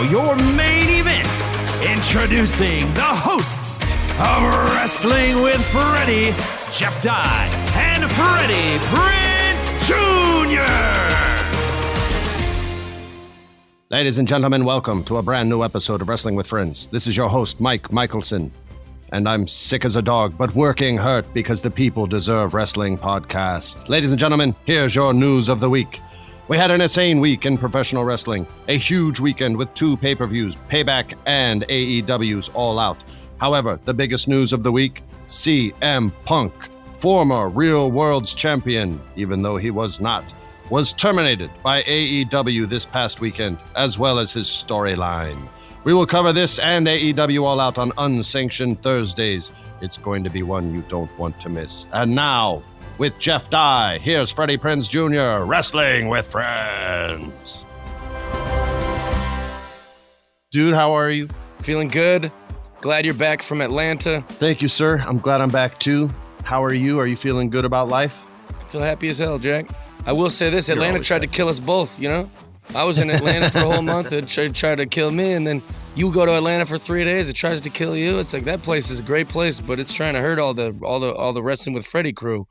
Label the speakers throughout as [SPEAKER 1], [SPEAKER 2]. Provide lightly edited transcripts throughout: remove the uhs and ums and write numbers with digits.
[SPEAKER 1] your main event. Introducing the hosts of Wrestling with Freddie, Jeff Dye, and Freddie Prinze Jr.
[SPEAKER 2] Ladies and gentlemen, welcome to a brand new episode of Wrestling with Friends. This is your host, Mike Michelson, and I'm sick as a dog, but working hurt because the people deserve wrestling podcasts. Ladies and gentlemen, here's your news of the week. We had an insane week in professional wrestling, a huge weekend with 2 pay-per-views, Payback and AEW's All Out. However, the biggest news of the week, CM Punk, former Real World's champion, even though he was not, was terminated by AEW this past weekend, as well as his storyline. We will cover this and AEW All Out on Unsanctioned Thursdays. It's going to be one you don't want to miss. And now, with Jeff Dye, here's Freddie Prinze Jr., Wrestling with Friends. Dude, how are you?
[SPEAKER 3] Feeling good. Glad you're back from Atlanta.
[SPEAKER 2] Thank you, sir. I'm glad I'm back, too. How are you? Are you feeling good about life?
[SPEAKER 3] I feel happy as hell, Jack. I will say this, Atlanta tried to kill us both, you know? I was in Atlanta for a whole month. It tried to kill me, and then you go to Atlanta for 3 days. It tries to kill you. It's like that place is a great place, but it's trying to hurt all the Wrestling with Freddie crew.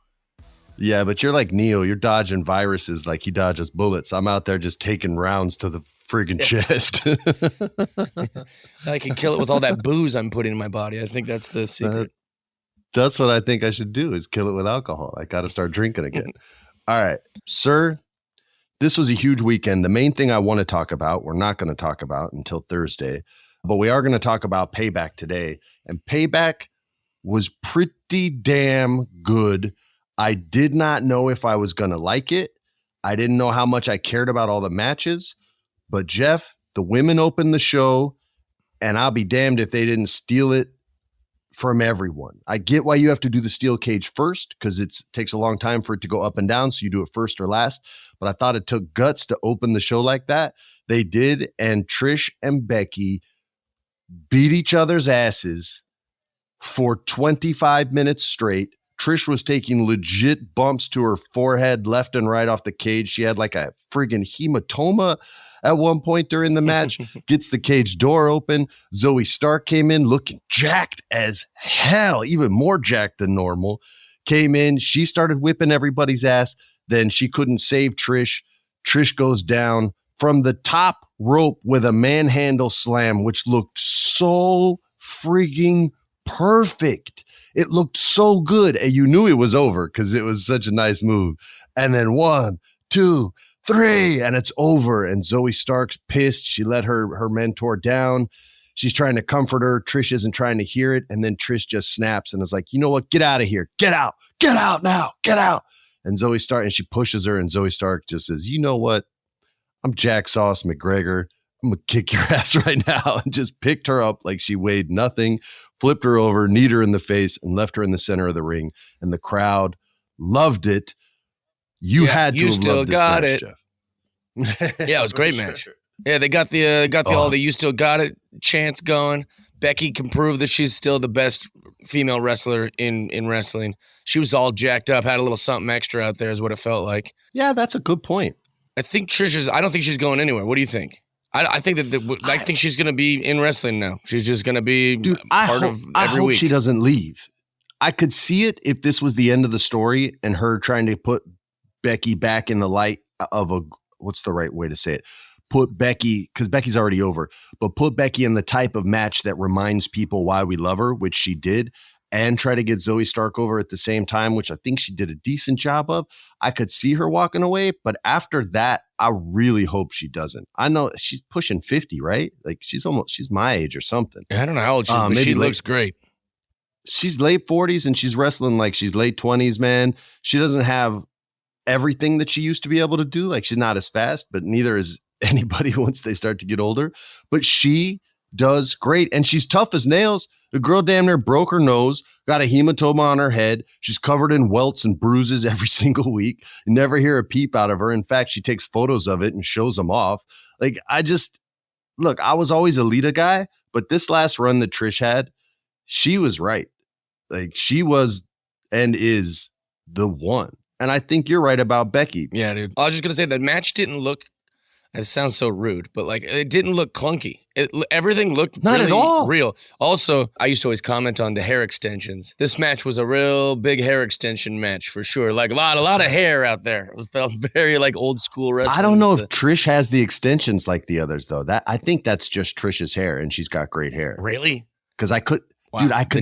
[SPEAKER 2] Yeah, but you're like Neo. You're dodging viruses like he dodges bullets. I'm out there just taking rounds to the friggin' chest.
[SPEAKER 3] I can kill it with all that booze I'm putting in my body. I think that's the secret.
[SPEAKER 2] That's what I think I should do, is kill it with alcohol. I got to start drinking again. All right, sir, this was a huge weekend. The main thing I want to talk about, we're not going to talk about until Thursday, but we are going to talk about Payback today. And Payback was pretty damn good. I did not know if I was going to like it. I didn't know how much I cared about all the matches. But Jeff, the women opened the show, and I'll be damned if they didn't steal it from everyone. I get why you have to do the steel cage first, because it takes a long time for it to go up and down, so you do it first or last. But I thought it took guts to open the show like that. They did, and Trish and Becky beat each other's asses for 25 minutes straight. Trish was taking legit bumps to her forehead left and right off the cage. She had like a friggin' hematoma at one point during the match. Gets the cage door open. Zoe Stark came in looking jacked as hell, even more jacked than normal. Came in. She started whipping everybody's ass. Then she couldn't save Trish. Trish goes down from the top rope with a manhandle slam, which looked so frigging perfect. It looked so good, and you knew it was over because it was such a nice move. And then 1, 2, 3, and it's over. And Zoe Stark's pissed. She let her mentor down. She's trying to comfort her. Trish isn't trying to hear it. And then Trish just snaps and is like, you know what? Get out of here. Get out. Get out now. Get out. And Zoe Stark, and she pushes her, and Zoe Stark just says, you know what? I'm Jack Sauce McGregor. I'm going to kick your ass right now. And just picked her up like she weighed nothing, flipped her over, kneed her in the face, and left her in the center of the ring. And the crowd loved it. You had to have loved this match, Jeff.
[SPEAKER 3] Yeah, it was a great match. Yeah, they got all the "you still got it" chants going. Becky can prove that she's still the best female wrestler in wrestling. She was all jacked up, had a little something extra out there, is what it felt like.
[SPEAKER 2] Yeah, that's a good point.
[SPEAKER 3] I think I don't think she's going anywhere. What do you think? I think I think she's going to be in wrestling now. She's just going to be part of every week.
[SPEAKER 2] I hope she doesn't leave. I could see it if this was the end of the story and her trying to put Becky back in the light of what's the right way to say it? Put Becky, because Becky's already over, but put Becky in the type of match that reminds people why we love her, which she did, and try to get Zoe Stark over at the same time, which I think she did a decent job of. I could see her walking away, but after that, I really hope she doesn't. I know she's pushing 50, right? Like she's my age or something.
[SPEAKER 3] I don't know how old she is, but she looks great.
[SPEAKER 2] She's late 40s and she's wrestling like she's late 20s, man. She doesn't have everything that she used to be able to do. Like she's not as fast, but neither is anybody once they start to get older. But she does great, and she's tough as nails. The girl damn near broke her nose, got a hematoma on her head. She's covered in welts and bruises every single week. You never hear a peep out of her. In fact, she takes photos of it and shows them off. Like, I was always a Lita guy, but this last run that Trish had, she was right. Like, she was and is the one. And I think you're right about Becky.
[SPEAKER 3] Yeah, dude. I was just going to say that match didn't look It sounds so rude, but like it didn't look clunky. Everything looked
[SPEAKER 2] not
[SPEAKER 3] really
[SPEAKER 2] at all
[SPEAKER 3] real. Also, I used to always comment on the hair extensions. This match was a real big hair extension match for sure. Like a lot of hair out there. It felt very like old school wrestling.
[SPEAKER 2] I don't know if Trish has the extensions like the others though. I think that's just Trish's hair, and she's got great hair.
[SPEAKER 3] Really?
[SPEAKER 2] Because I could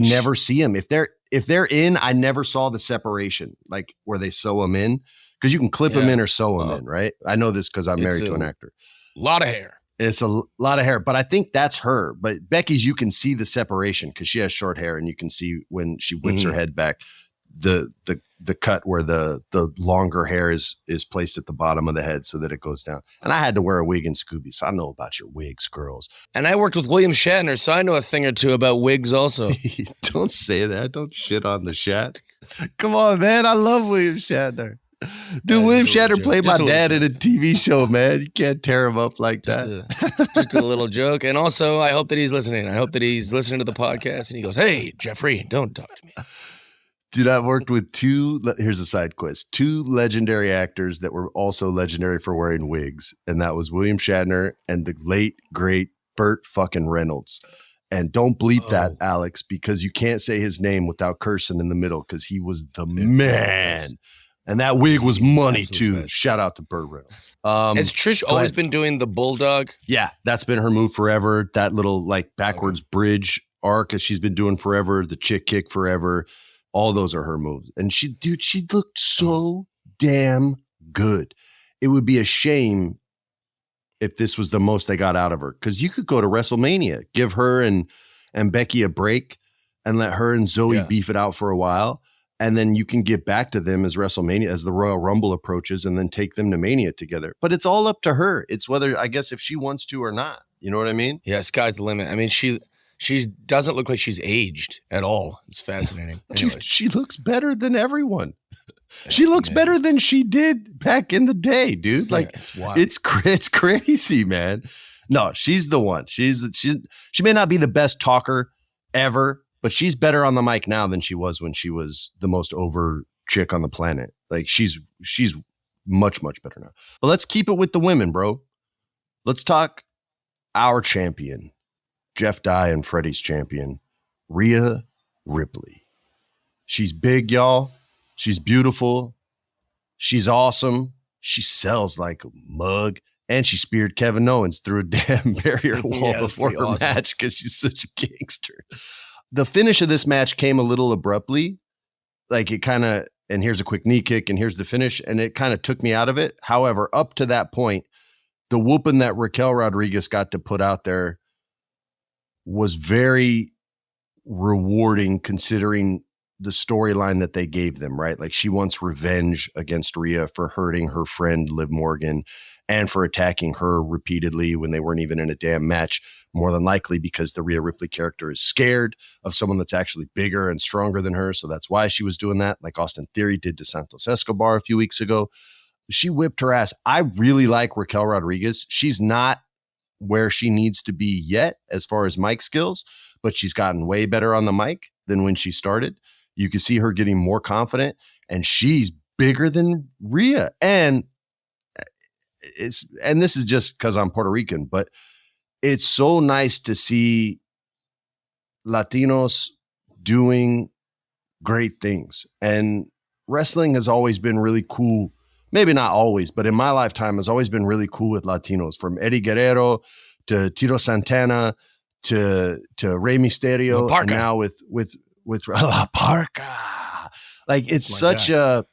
[SPEAKER 2] never see them if they're in. I never saw the separation like where they sew them in. Because you can clip them in or sew them in, right? I know this because I'm married to an actor.
[SPEAKER 3] A lot of hair.
[SPEAKER 2] It's a lot of hair, but I think that's her. But Becky's, you can see the separation because she has short hair, and you can see when she whips her head back, the cut where the longer hair is placed at the bottom of the head so that it goes down. And I had to wear a wig in Scooby, so I know about your wigs, girls.
[SPEAKER 3] And I worked with William Shatner, so I know a thing or two about wigs also.
[SPEAKER 2] Don't say that. Don't shit on the Shat. Come on, man. I love William Shatner. Dude, William Shatner played my dad in a TV show, man. You can't tear him up like that.
[SPEAKER 3] Just a little joke. And also, I hope that he's listening. I hope that he's listening to the podcast and he goes, hey, Jeffrey, don't talk to me.
[SPEAKER 2] Dude, I've worked with here's a side quest, 2 legendary actors that were also legendary for wearing wigs. And that was William Shatner and the late, great Burt fucking Reynolds. And don't bleep that, Alex, because you can't say his name without cursing in the middle because he was the man. And that wig was money too. Best. Shout out to Burt Reynolds.
[SPEAKER 3] Has Trish always been doing the bulldog?
[SPEAKER 2] Yeah, that's been her move forever. That little like backwards bridge arc as she's been doing forever. The chick kick forever. All those are her moves. And she looked so damn good. It would be a shame if this was the most they got out of her. Because you could go to WrestleMania, give her and Becky a break, and let her and Zoe beef it out for a while. And then you can get back to them as WrestleMania, as the Royal Rumble approaches, and then take them to Mania together. But it's all up to her. It's whether, I guess, if she wants to or not. You know what I mean?
[SPEAKER 3] Yeah, sky's the limit. I mean, she doesn't look like she's aged at all. It's fascinating.
[SPEAKER 2] Dude, she looks better than everyone. She looks better than she did back in the day, dude. Like, it's crazy, man. No, she's the one. She may not be the best talker ever, but she's better on the mic now than she was when she was the most over chick on the planet. Like she's much, much better now. But let's keep it with the women, bro. Let's talk our champion, Jeff Dye and Freddie's champion, Rhea Ripley. She's big, y'all. She's beautiful. She's awesome. She sells like a mug. And she speared Kevin Owens through a damn barrier wall before her match because she's such a gangster. The finish of this match came a little abruptly. Like it kind of, and here's a quick knee kick, and here's the finish, and it kind of took me out of it. However, up to that point, the whooping that Raquel Rodriguez got to put out there was very rewarding considering the storyline that they gave them, right? Like she wants revenge against Rhea for hurting her friend Liv Morgan and for attacking her repeatedly when they weren't even in a damn match, more than likely because the Rhea Ripley character is scared of someone that's actually bigger and stronger than her. So that's why she was doing that, like Austin Theory did to Santos Escobar a few weeks ago. She whipped her ass. I really like Raquel Rodriguez. She's not where she needs to be yet as far as mic skills, but she's gotten way better on the mic than when she started. You can see her getting more confident, and she's bigger than Rhea. And this is just because I'm Puerto Rican, but it's so nice to see Latinos doing great things. And wrestling has always been really cool. Maybe not always, but in my lifetime has always been really cool with Latinos, from Eddie Guerrero to Tito Santana to Rey Mysterio, and now with La Parca. Like it's such a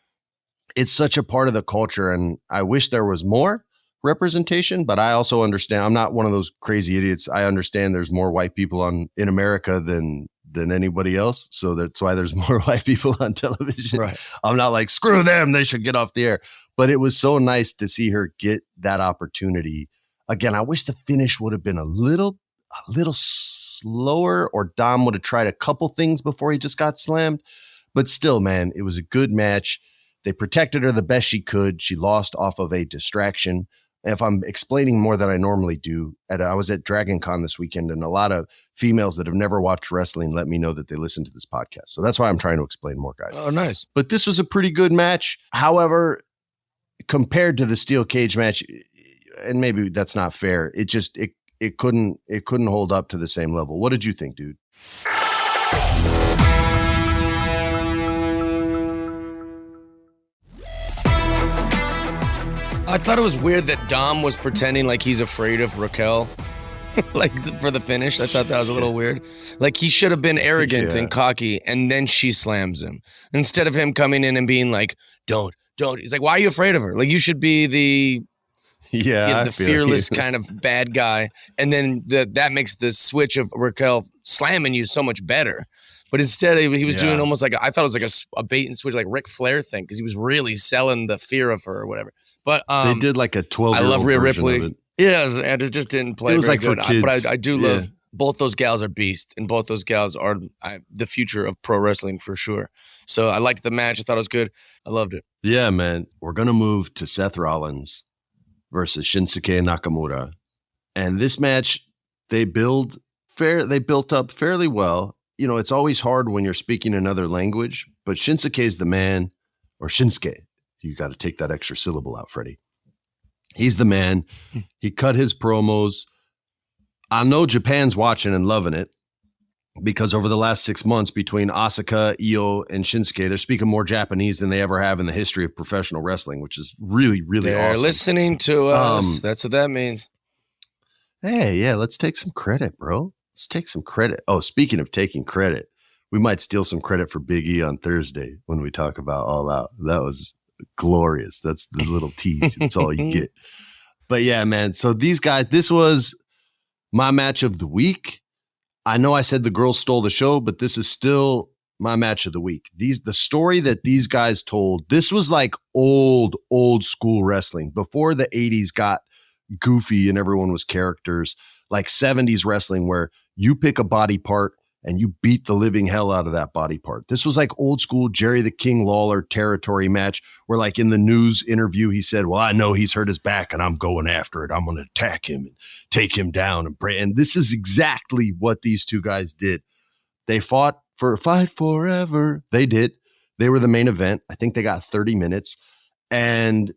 [SPEAKER 2] part of the culture, and I wish there was more representation, but I also understand I'm not one of those crazy idiots. I understand there's more white people in America than anybody else. So that's why there's more white people on television. Right. I'm not like, screw them, they should get off the air. But it was so nice to see her get that opportunity. Again, I wish the finish would have been a little slower, or Dom would have tried a couple things before he just got slammed. But still, man, it was a good match. They protected her the best she could. She lost off of a distraction. If I'm explaining more than I normally do, I was at Dragon Con this weekend, and a lot of females that have never watched wrestling let me know that they listen to this podcast. So that's why I'm trying to explain more, guys.
[SPEAKER 3] Oh, nice.
[SPEAKER 2] But this was a pretty good match. However, compared to the steel cage match, and maybe that's not fair. It just it couldn't hold up to the same level. What did you think, dude?
[SPEAKER 3] I thought it was weird that Dom was pretending like he's afraid of Raquel, like for the finish. I thought that was a little weird. Like he should have been arrogant and cocky, and then she slams him instead of him coming in and being like, "Don't." He's like, "Why are you afraid of her? Like you should be the fearless kind of bad guy." And then that makes the switch of Raquel slamming you so much better. But instead, he was doing almost like I thought it was like a bait and switch, like Ric Flair thing, because he was really selling the fear of her or whatever. But
[SPEAKER 2] they did like a 12-year-old
[SPEAKER 3] I love Rhea Ripley.
[SPEAKER 2] of it.
[SPEAKER 3] Yeah, and it just didn't play. It was very like good.
[SPEAKER 2] For kids.
[SPEAKER 3] But I do love both those gals are beasts, and both those gals are the future of pro wrestling for sure. So I liked the match. I thought it was good. I loved it.
[SPEAKER 2] Yeah, man. We're gonna move to Seth Rollins versus Shinsuke Nakamura, and this match they built up fairly well. You know, it's always hard when you're speaking another language, but Shinsuke's the man, or Shinsuke. You got to take that extra syllable out, Freddie. He's the man. He cut his promos. I know Japan's watching and loving it because over the last 6 months between Asuka, Io, and Shinsuke, they're speaking more Japanese than they ever have in the history of professional wrestling, which is really, really awesome.
[SPEAKER 3] They're listening to us. That's what that means.
[SPEAKER 2] Hey, yeah, let's take some credit, bro. Let's take some credit. Oh, speaking of taking credit, we might steal some credit for Big E on Thursday when we talk about All Out. That was glorious. That's the little tease. It's all you get. But yeah, man. So these guys, this was my match of the week. I know I said the girls stole the show, but this is still my match of the week. The story that these guys told, this was like old school wrestling before the 80s got goofy and everyone was characters, like 70s wrestling where you pick a body part and you beat the living hell out of that body part. This was like old school Jerry the King Lawler territory match where like in the news interview, he said, well, I know he's hurt his back and I'm going after it. I'm going to attack him and take him down and pray. And this is exactly what these two guys did. They fought for Fight Forever. They did. They were the main event. I think they got 30 minutes. And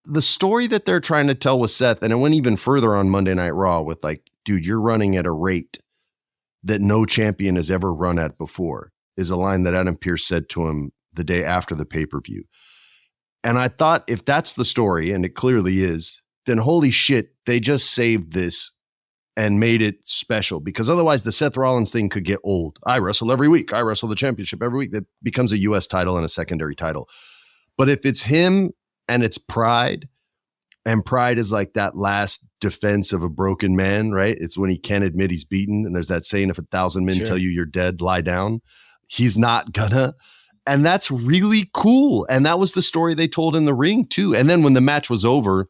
[SPEAKER 2] the story that they're trying to tell with Seth, and it went even further on Monday Night Raw with like, dude, you're running at a rate that no champion has ever run at before, is a line that Adam Pearce said to him the day after the pay-per-view. And I thought if that's the story, and it clearly is, then holy shit, they just saved this and made it special, because otherwise the Seth Rollins thing could get old. I wrestle every week. I wrestle the championship every week. That becomes a US title and a secondary title. But if it's him and it's pride, and pride is like that last defense of a broken man, right? It's when he can't admit he's beaten. And there's that saying, if 1,000 men tell you you're dead, lie down. He's not gonna. And that's really cool. And that was the story they told in the ring too. And then when the match was over,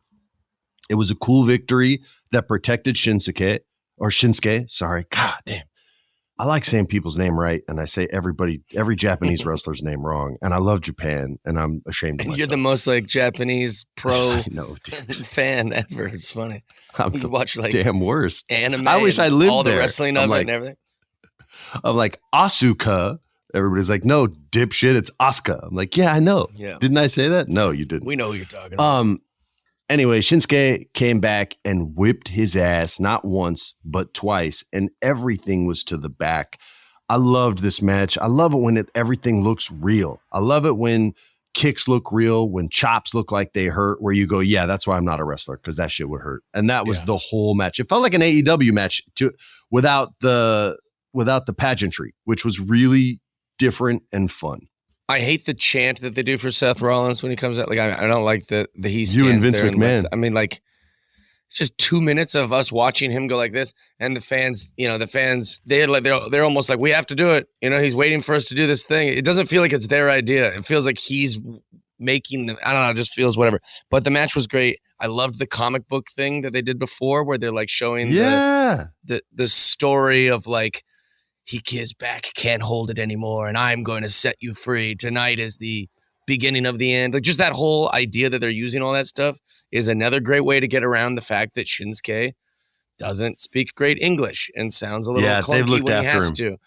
[SPEAKER 2] it was a cool victory that protected Shinsuke. Sorry. God damn. I like saying people's name right, and I say every Japanese wrestler's name wrong. And I love Japan, and I'm ashamed of myself.
[SPEAKER 3] You're the most like Japanese pro
[SPEAKER 2] I know,
[SPEAKER 3] fan ever. It's funny.
[SPEAKER 2] I'm
[SPEAKER 3] you
[SPEAKER 2] the
[SPEAKER 3] watch like
[SPEAKER 2] damn worst.
[SPEAKER 3] Anime.
[SPEAKER 2] I wish I lived
[SPEAKER 3] all
[SPEAKER 2] there.
[SPEAKER 3] The wrestling of it and everything.
[SPEAKER 2] I'm like Asuka. Everybody's like, no, dipshit, it's Asuka. I'm like, yeah, I know.
[SPEAKER 3] Yeah.
[SPEAKER 2] Didn't I say that? No, you didn't.
[SPEAKER 3] We know who you're talking about.
[SPEAKER 2] Anyway, Shinsuke came back and whipped his ass, not once, but twice, and everything was to the back. I loved this match. I love it when everything looks real. I love it when kicks look real, when chops look like they hurt, where you go, yeah, that's why I'm not a wrestler, because that shit would hurt. And that was the whole match. It felt like an AEW match without the pageantry, which was really different and fun.
[SPEAKER 3] I hate the chant that they do for Seth Rollins when he comes out. Like I don't like the he stands
[SPEAKER 2] you and Vince
[SPEAKER 3] there
[SPEAKER 2] McMahon.
[SPEAKER 3] I mean, like it's just 2 minutes of us watching him go like this, and the fans, they're almost like, we have to do it. You know, he's waiting for us to do this thing. It doesn't feel like it's their idea. It feels like he's making I don't know. It just feels whatever. But the match was great. I loved the comic book thing that they did before, where they're like showing the story of like, his back can't hold it anymore, and I'm going to set you free. Tonight is the beginning of the end. Like just that whole idea that they're using all that stuff is another great way to get around the fact that Shinsuke doesn't speak great English and sounds a little clunky when he has to.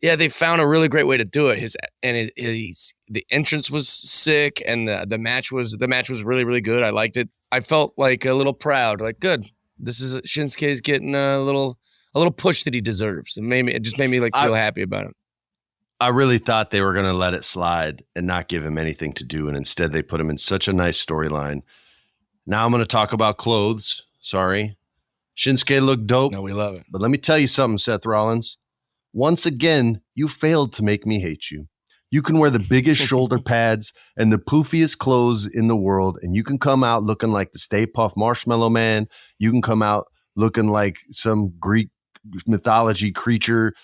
[SPEAKER 3] Yeah, they found a really great way to do it. The entrance was sick, and the match was really, really good. I liked it. I felt like a little proud. Like, good. This is Shinsuke's getting a little push that he deserves. It just made me like feel happy about it.
[SPEAKER 2] I really thought they were going to let it slide and not give him anything to do, and instead they put him in such a nice storyline. Now I'm going to talk about clothes. Sorry. Shinsuke looked dope.
[SPEAKER 3] No, we love it.
[SPEAKER 2] But let me tell you something, Seth Rollins. Once again, you failed to make me hate you. You can wear the biggest shoulder pads and the poofiest clothes in the world, and you can come out looking like the Stay Puft Marshmallow Man. You can come out looking like some Greek mythology creature.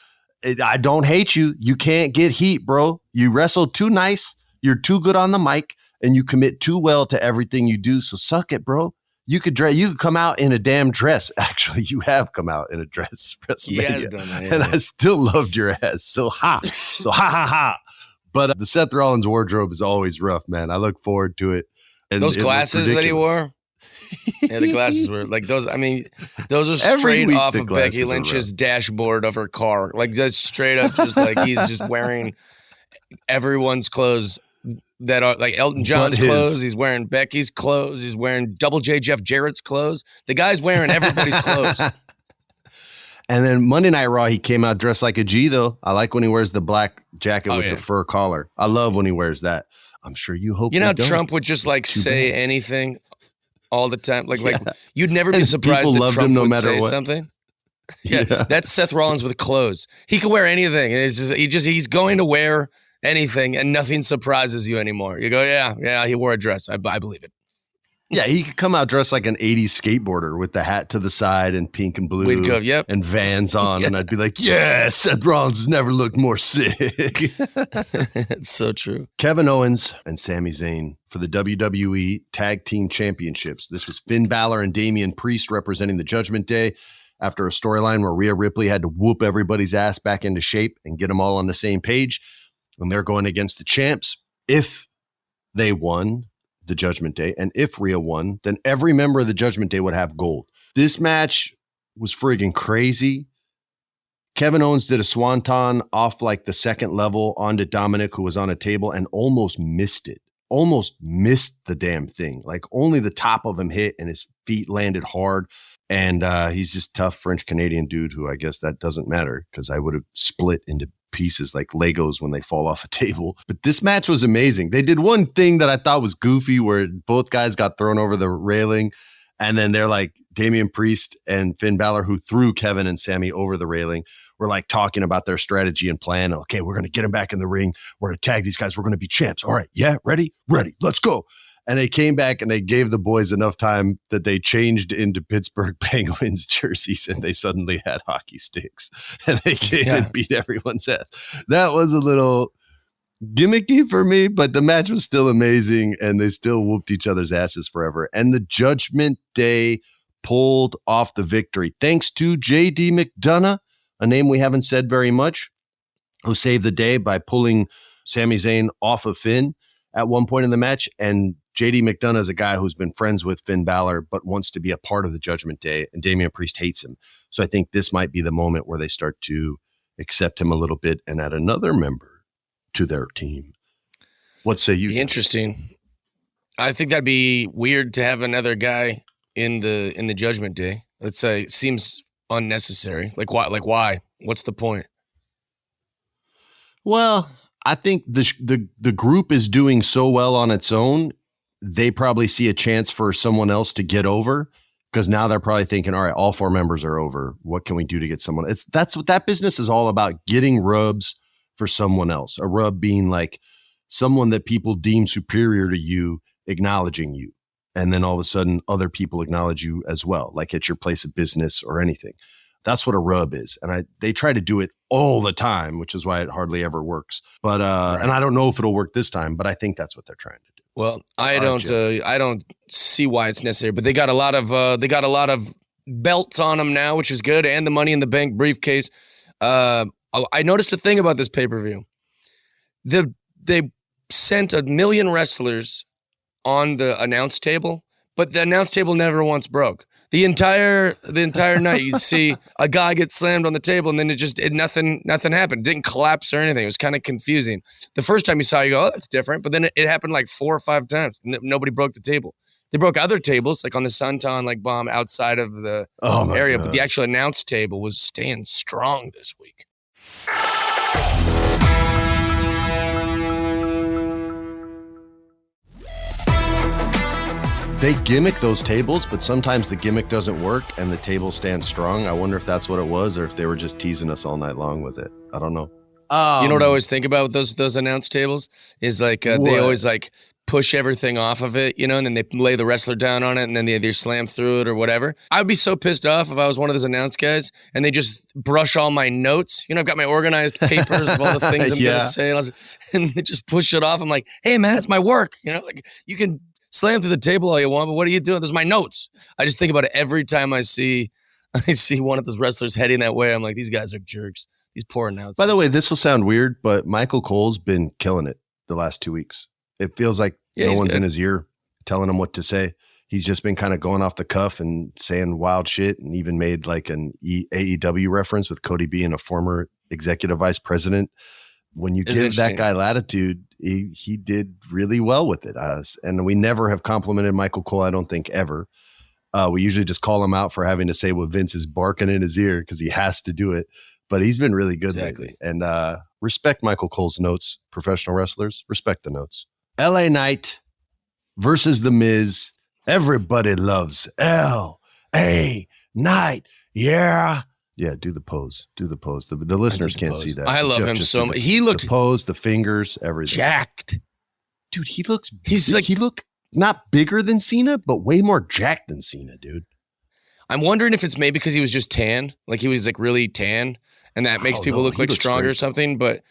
[SPEAKER 2] I don't hate you. You can't get heat, bro. You wrestle too nice. You're too good on the mic, and you commit too well to everything you do. So suck it, bro. You could come out in a damn dress. Actually, you have come out in a dress. WrestleMania,
[SPEAKER 3] done that,
[SPEAKER 2] and I still loved your ass. So ha ha. But the Seth Rollins wardrobe is always rough, man. I look forward to it. And
[SPEAKER 3] those glasses that he wore. Yeah, the glasses were like those. I mean, those are straight off of Becky Lynch's dashboard of her car. Like that's straight up, just like he's just wearing everyone's clothes that are like Elton John's clothes. He's wearing Becky's clothes. He's wearing Double J Jeff Jarrett's clothes. The guy's wearing everybody's clothes.
[SPEAKER 2] And then Monday Night Raw, he came out dressed like a G, though. I like when he wears the black jacket with the fur collar. I love when he wears that. I'm sure you hope.
[SPEAKER 3] You know, Trump would just like say anything all the time. Like you'd never be surprised that Trump would say something. Yeah, that's Seth Rollins with clothes. He can wear anything. And it's just he's going to wear anything, and nothing surprises you anymore. You go, yeah, he wore a dress. I believe it.
[SPEAKER 2] Yeah, he could come out dressed like an 80s skateboarder with the hat to the side and pink and blue and Vans on. And I'd be like, yeah, Seth Rollins has never looked more sick.
[SPEAKER 3] It's so true.
[SPEAKER 2] Kevin Owens and Sami Zayn for the WWE Tag Team Championships. This was Finn Balor and Damian Priest representing the Judgment Day after a storyline where Rhea Ripley had to whoop everybody's ass back into shape and get them all on the same page. And they're going against the champs. If they won the Judgment Day, and if Rhea won, then every member of the Judgment Day would have gold. This match was friggin' crazy. Kevin Owens did a swanton off like the second level onto Dominic, who was on a table, and almost missed it. Almost missed the damn thing. Like only the top of him hit and his feet landed hard. And he's just tough French Canadian dude who I guess that doesn't matter because I would have split into pieces like Legos when they fall off a table. But this match was amazing. They did one thing that I thought was goofy where both guys got thrown over the railing, and then they're like Damian Priest and Finn Balor, who threw Kevin and Sami over the railing, were like talking about their strategy and plan. Okay, we're going to get them back in the ring. We're going to tag these guys. We're going to be champs. All right, yeah, ready, let's go. And they came back and they gave the boys enough time that they changed into Pittsburgh Penguins jerseys and they suddenly had hockey sticks and they came and beat everyone's ass. That was a little gimmicky for me, but the match was still amazing and they still whooped each other's asses forever. And the Judgment Day pulled off the victory thanks to JD McDonough, a name we haven't said very much, who saved the day by pulling Sami Zayn off of Finn at one point in the match. And JD McDonough is a guy who's been friends with Finn Balor, but wants to be a part of the Judgment Day, and Damian Priest hates him. So I think this might be the moment where they start to accept him a little bit and add another member to their team. What say you?
[SPEAKER 3] Interesting. I think that'd be weird to have another guy in the Judgment Day. Let's say it seems unnecessary. Like why? What's the point?
[SPEAKER 2] Well, I think the group is doing so well on its own. They probably see a chance for someone else to get over because now they're probably thinking, all right, all four members are over. What can we do to get someone? That's what that business is all about, getting rubs for someone else. A rub being like someone that people deem superior to you, acknowledging you. And then all of a sudden other people acknowledge you as well, like at your place of business or anything. That's what a rub is. And they try to do it all the time, which is why it hardly ever works. But and I don't know if it'll work this time, but I think that's what they're trying to do.
[SPEAKER 3] Well, I don't see why it's necessary, but they got a lot of belts on them now, which is good, and the Money in the Bank briefcase. I noticed a thing about this pay-per-view. They sent 1 million wrestlers on the announce table, but the announce table never once broke. The entire night, you'd see a guy get slammed on the table, and then nothing happened. It didn't collapse or anything. It was kind of confusing. The first time you saw it, you go, oh, that's different. But then it happened like 4 or 5 times. Nobody broke the table. They broke other tables, like on the Sunton like bomb outside of the area. God. But the actual announce table was staying strong this week.
[SPEAKER 2] They gimmick those tables, but sometimes the gimmick doesn't work and the table stands strong. I wonder if that's what it was or if they were just teasing us all night long with it. I don't know.
[SPEAKER 3] You know what I always think about with those announce tables is like they always like push everything off of it, you know, and then they lay the wrestler down on it and then they either slam through it or whatever. I'd be so pissed off if I was one of those announce guys and they just brush all my notes. You know, I've got my organized papers of all the things I'm going to say and they just push it off. I'm like, hey, man, that's my work. You know, like you can slam through the table all you want, but what are you doing? There's my notes. I just think about it every time I see one of those wrestlers heading that way. I'm like, these guys are jerks. These poor announcers.
[SPEAKER 2] By the way, this will sound weird, but Michael Cole's been killing it the last 2 weeks. It feels like no one's good in his ear telling him what to say. He's just been kind of going off the cuff and saying wild shit, and even made like an AEW reference with Cody being a former executive vice president. When you give that guy latitude, he did really well with it. And we never have complimented Michael Cole, I don't think, ever. We usually just call him out for having to say what Vince is barking in his ear because he has to do it. But he's been really good lately. And respect Michael Cole's notes, professional wrestlers. Respect the notes. LA Knight versus The Miz. Everybody loves LA Knight. Yeah. Yeah, do the pose. Do the pose. The listeners can't see that.
[SPEAKER 3] I love him so much. He looked
[SPEAKER 2] the pose, the fingers, everything.
[SPEAKER 3] Jacked.
[SPEAKER 2] Dude, he looked not bigger than Cena, but way more jacked than Cena, dude.
[SPEAKER 3] I'm wondering if it's maybe because he was just tan. Like he was like really tan, and that makes people look like stronger or something. But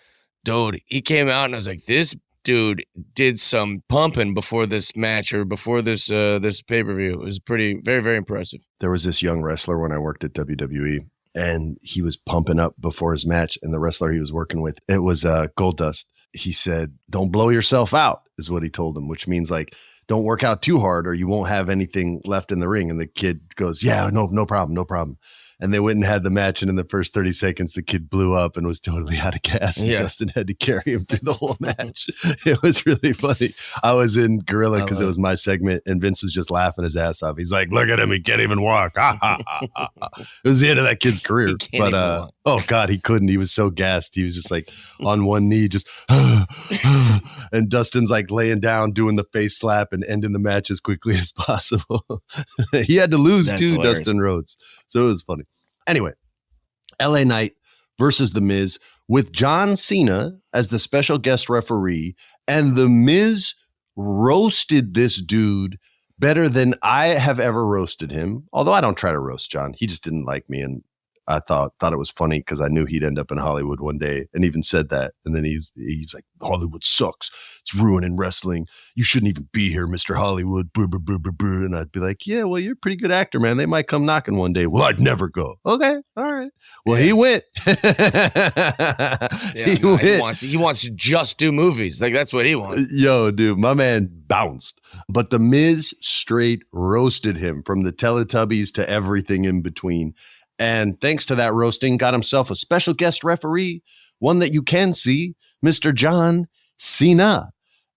[SPEAKER 3] dude, he came out and I was like, this dude did some pumping before this match or before this pay-per-view. It was very, very impressive.
[SPEAKER 2] There was this young wrestler when I worked at WWE. And he was pumping up before his match, and the wrestler he was working with, it was Goldust. He said, "Don't blow yourself out," is what he told him, which means like, don't work out too hard or you won't have anything left in the ring. And the kid goes, "Yeah, no problem." And they went and had the match, and in the first 30 seconds, the kid blew up and was totally out of gas. And Dustin had to carry him through the whole match. It was really funny. I was in Gorilla because it was my segment, and Vince was just laughing his ass off. He's like, "Look at him, he can't even walk." It was the end of that kid's career. But oh God, he couldn't. He was so gassed. He was just like on one knee, just and Dustin's like laying down, doing the face slap and ending the match as quickly as possible. He had to lose too, hilarious. Dustin Rhodes. So it was funny. Anyway, LA Knight versus The Miz with John Cena as the special guest referee, and The Miz roasted this dude better than I have ever roasted him. Although I don't try to roast John. He just didn't like me, and I thought it was funny because I knew he'd end up in Hollywood one day, and even said that. And then he's like, "Hollywood sucks. It's ruining wrestling. You shouldn't even be here, Mr. Hollywood." Brr, brr, brr, brr, brr. And I'd be like, "Yeah, well, you're a pretty good actor, man. They might come knocking one day." "Well, I'd never go." "Okay, all right." Well, he went.
[SPEAKER 3] He wants to just do movies. Like that's what he wants.
[SPEAKER 2] Yo, dude, my man bounced. But The Miz straight roasted him from the Teletubbies to everything in between. And thanks to that roasting, got himself a special guest referee, one that you can see, Mr. John Cena.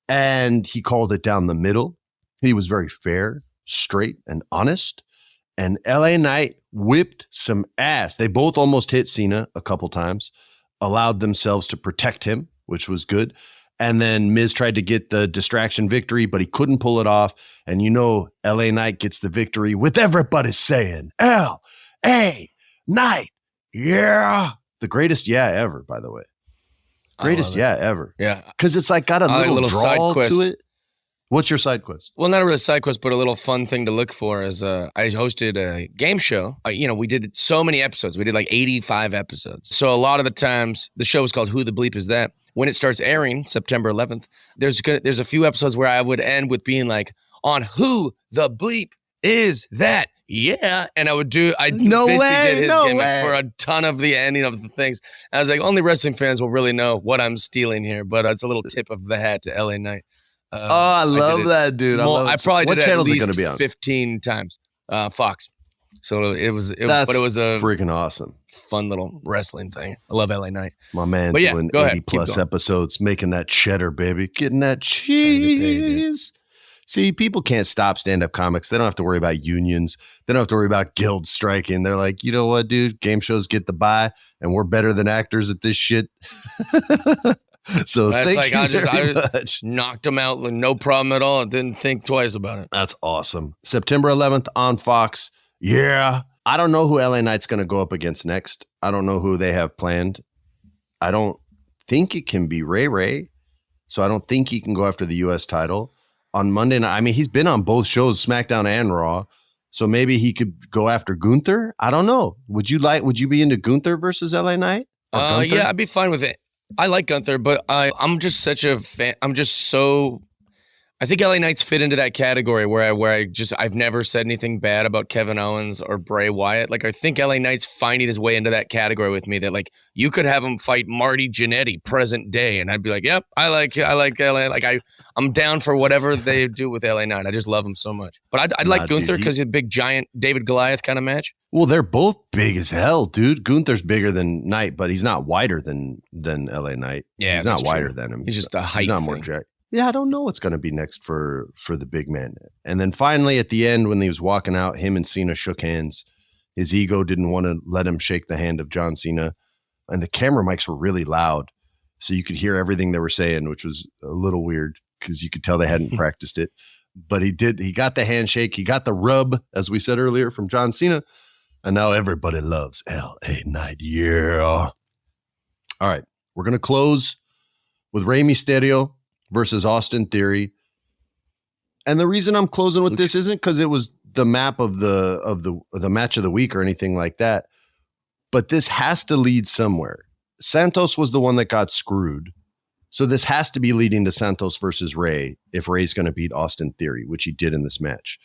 [SPEAKER 2] And he called it down the middle. He was very fair, straight, and honest. And LA Knight whipped some ass. They both almost hit Cena a couple times, allowed themselves to protect him, which was good. And then Miz tried to get the distraction victory, but he couldn't pull it off. And you know, LA Knight gets the victory with everybody saying, LA Knight, yeah. The greatest yeah ever, by the way. Greatest yeah ever.
[SPEAKER 3] Yeah.
[SPEAKER 2] Because it's like got a little drawl
[SPEAKER 3] side quest
[SPEAKER 2] to it. What's your side quest?
[SPEAKER 3] Well, not a really side quest, but a little fun thing to look for is I hosted a game show. We did so many episodes. We did like 85 episodes. So a lot of the times, the show was called Who the Bleep Is That? When it starts airing, September 11th, there's a few episodes where I would end with being like, on Who the Bleep Is That? Yeah. And I basically did his gimmick for a ton of the ending of the things. I was like, only wrestling fans will really know what I'm stealing here, but it's a little tip of the hat to LA Knight.
[SPEAKER 2] I love that, dude.
[SPEAKER 3] I probably did it at least 15 times. Fox. So it was a
[SPEAKER 2] freaking awesome,
[SPEAKER 3] fun little wrestling thing. I love LA Knight.
[SPEAKER 2] My man doing 80 plus episodes, making that cheddar, baby, getting that cheese. See, people can't stop stand-up comics. They don't have to worry about unions. They don't have to worry about guilds striking. They're like, you know what, dude? Game shows get the buy, and we're better than actors at this shit. So thank you very much.
[SPEAKER 3] Knocked them out, no problem at all. Didn't think twice about it.
[SPEAKER 2] That's awesome. September 11th on Fox. Yeah. I don't know who LA Knight's going to go up against next. I don't know who they have planned. I don't think it can be Ray. So I don't think he can go after the U.S. title. On Monday night, I mean, he's been on both shows, SmackDown and Raw. So maybe he could go after Gunther. I don't know. Would you be into Gunther versus LA Knight?
[SPEAKER 3] Yeah, I'd be fine with it. I like Gunther, but I'm just such a fan. I think LA Knights fit into that category where I've never said anything bad about Kevin Owens or Bray Wyatt. Like, I think LA Knight's finding his way into that category with me, that like you could have him fight Marty Jannetty present day, and I'd be like, yep, I like LA. Like I'm down for whatever they do with LA Knight. I just love him so much. But I'd like Gunther because he's a big giant David Goliath kind of match.
[SPEAKER 2] Well, they're both big as hell, dude. Gunther's bigger than Knight, but he's not wider than LA Knight.
[SPEAKER 3] Yeah,
[SPEAKER 2] he's not wider than him.
[SPEAKER 3] He's just the height.
[SPEAKER 2] He's not more jacked. Yeah, I don't know what's going to be next for the big man. And then finally at the end, when he was walking out, him and Cena shook hands. His ego didn't want to let him shake the hand of John Cena. And the camera mics were really loud, so you could hear everything they were saying, which was a little weird because you could tell they hadn't practiced it. But he got the handshake. He got the rub, as we said earlier, from John Cena. And now everybody loves LA Knight. Yeah. All right. We're going to close with Rey Mysterio versus Austin Theory. And the reason I'm closing with this isn't because it was the map of the match of the week or anything like that. But this has to lead somewhere. Santos was the one that got screwed. So this has to be leading to Santos versus Rey if Rey's going to beat Austin Theory, which he did in this match.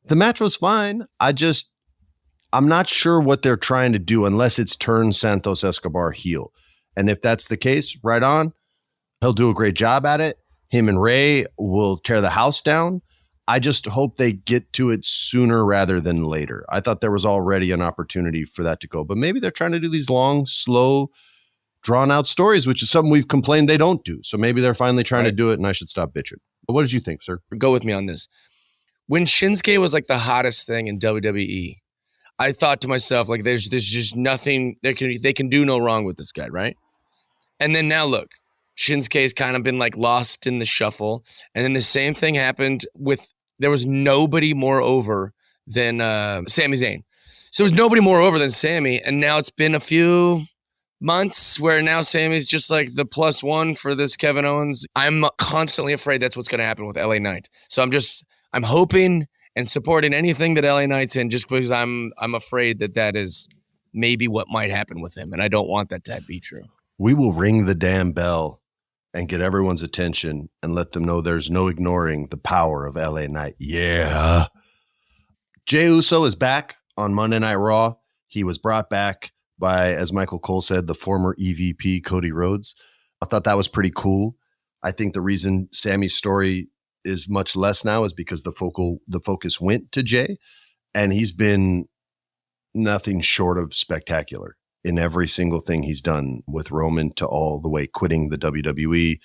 [SPEAKER 2] The match was fine. I'm not sure what they're trying to do unless it's turn Santos Escobar heel. And if that's the case, right on. He'll do a great job at it. Him and Rey will tear the house down. I just hope they get to it sooner rather than later. I thought there was already an opportunity for that to go, but maybe they're trying to do these long, slow, drawn-out stories, which is something we've complained they don't do. So maybe they're finally trying to do it, and I should stop bitching. But what did you think, sir?
[SPEAKER 3] Go with me on this. When Shinsuke was like the hottest thing in WWE, I thought to myself, like, there's just nothing they can do no wrong with this guy, right? And then now look. Shinsuke's kind of been like lost in the shuffle. And then the same thing happened there was nobody more over than Sami Zayn. So there was nobody more over than Sami. And now it's been a few months where now Sami's just like the plus one for this Kevin Owens. I'm constantly afraid that's what's going to happen with LA Knight. So I'm hoping and supporting anything that LA Knight's in, just because I'm afraid that is maybe what might happen with him. And I don't want that to be true.
[SPEAKER 2] We will ring the damn bell and get everyone's attention and let them know there's no ignoring the power of LA Knight. Yeah. Jey Uso is back on Monday Night Raw. He was brought back by, as Michael Cole said, the former EVP Cody Rhodes. I thought that was pretty cool. I think the reason Sammy's story is much less now is because the focus went to Jey, and he's been nothing short of spectacular in every single thing he's done, with Roman to all the way quitting the WWE,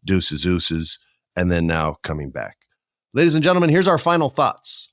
[SPEAKER 2] deuces, and then now coming back. Ladies and gentlemen, here's our final thoughts.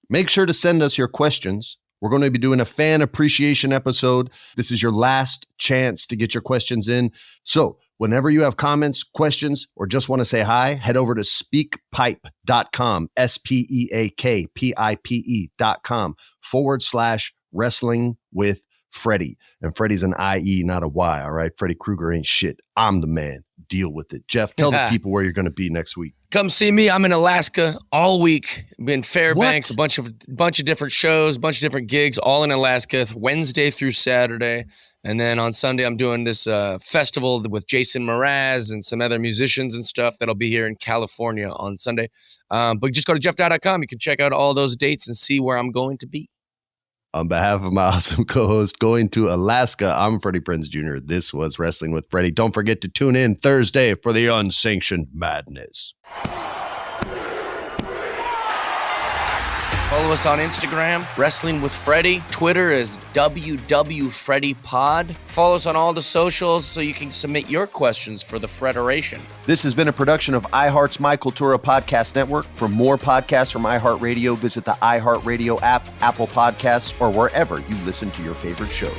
[SPEAKER 2] Make sure to send us your questions. We're going to be doing a fan appreciation episode. This is your last chance to get your questions in. So whenever you have comments, questions, or just want to say hi, head over to speakpipe.com, speakpipe.com/Wrestling with Freddie. And Freddie's an IE, not a Y, all right? Freddy Krueger ain't shit. I'm the man. Deal with it. Jeff, tell the people where you're going to be next week.
[SPEAKER 3] Come see me. I'm in Alaska all week. I'm in Fairbanks, a bunch of different shows, a bunch of different gigs, all in Alaska, Wednesday through Saturday. And then on Sunday, I'm doing this festival with Jason Mraz and some other musicians and stuff that'll be here in California on Sunday. But just go to jeffdye.com. You can check out all those dates and see where I'm going to be.
[SPEAKER 2] On behalf of my awesome co-host going to Alaska, I'm Freddie Prinze Jr. This was Wrestling with Freddie. Don't forget to tune in Thursday for the Unsanctioned Madness.
[SPEAKER 3] Follow us on Instagram, Wrestling with Freddie. Twitter is WWFreddie Pod. Follow us on all the socials so you can submit your questions for the Federation.
[SPEAKER 2] This has been a production of iHeart's My Cultura Podcast Network. For more podcasts from iHeartRadio, visit the iHeartRadio app, Apple Podcasts, or wherever you listen to your favorite shows.